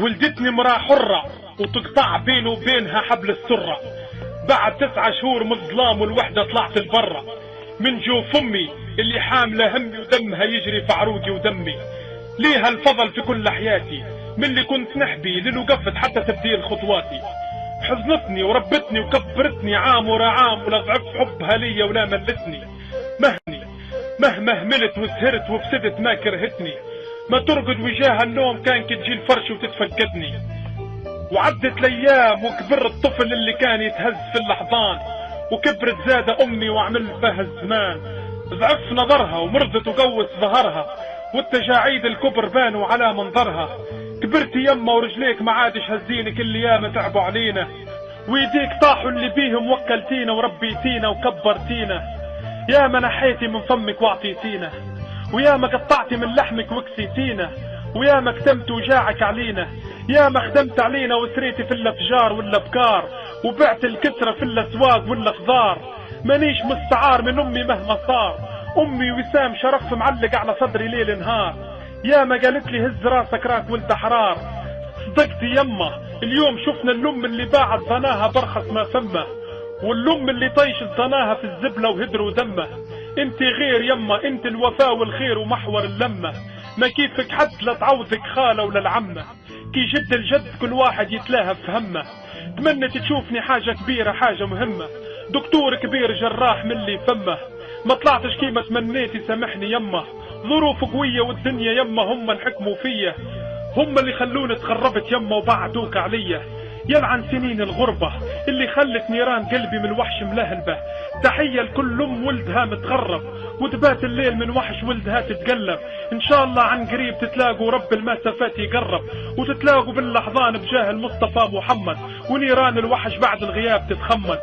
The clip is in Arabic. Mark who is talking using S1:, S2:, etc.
S1: ولدتني امرأة حرة وتقطع بيني وبينها حبل السرة. بعد 9 شهور من الظلام والوحدة طلعت لبرا، من جوف امي اللي حاملة همي ودمها يجري في عروقي ودمي. ليها الفضل في كل حياتي، من اللي كنت نحبي للي وقفت حتى تبديل خطواتي. حضنتني وربتني وكبرتني عام ورا عام، ولا ضعف حبها ليا ولا ملتني. مهما هملت وسهرت وفسدت ما كرهتني، ما ترقد وجاه النوم كان تجي الفرش وتتفقدني. وعدت الايام وكبر الطفل اللي كان يتهز في اللحظان، وكبرت زاد امي وعمل فيها الزمان. ضعف نظرها ومرضت وقوت ظهرها، والتجاعيد الكبر بانوا على منظرها. كبرت يما ورجليك ما عادش هزيني، كل ياما تعبوا علينا، ويديك طاحوا اللي بيهم وكلتينا وربيتينا وكبرتينا. يا ما نحيتي من فمك واعطيتينا، ويا ما قطعتي من لحمك وكسيتينا، ويا ما كتمت وجاعك علينا. يا ما خدمت علينا وسريتي في الافجار والابكار، وبعت الكسرة في الاسواق والخضار. مانيش مستعار من امي مهما صار، امي وسام شرف معلق على صدري ليل نهار. يا ما قالت لي هز راسك راك ولد حرار. صدقتي يما اليوم شفنا اللم اللي باعت ظناها برخص ما فمه، واللم اللي طيشت ظناها في الزبلة وهدروا دمه. انت غير يما، انت الوفاء والخير ومحور اللمة، ما كيفك حد لا تعوضك خالة ولا العمة. كي جد الجد كل واحد يتلاهى في همه. تمنيت تشوفني حاجة كبيرة حاجة مهمة، دكتور كبير جراح من اللي فمه. ما طلعتش كيما تمنيتي سامحني يما، ظروف قوية والدنيا يما هم الحكموا فيا، هم اللي خلوني تغربت يما وبعدوك عليا. يلعن سنين الغربة اللي خلت نيران قلبي من وحش ملهلبة. تحية لكل ام ولدها متغرب، وتبات الليل من وحش ولدها تتقلب. ان شاء الله عن قريب تتلاقوا رب المسافات يقرب، وتتلاقوا بالاحضان بجاه المصطفى محمد، ونيران الوحش بعد الغياب تتخمد.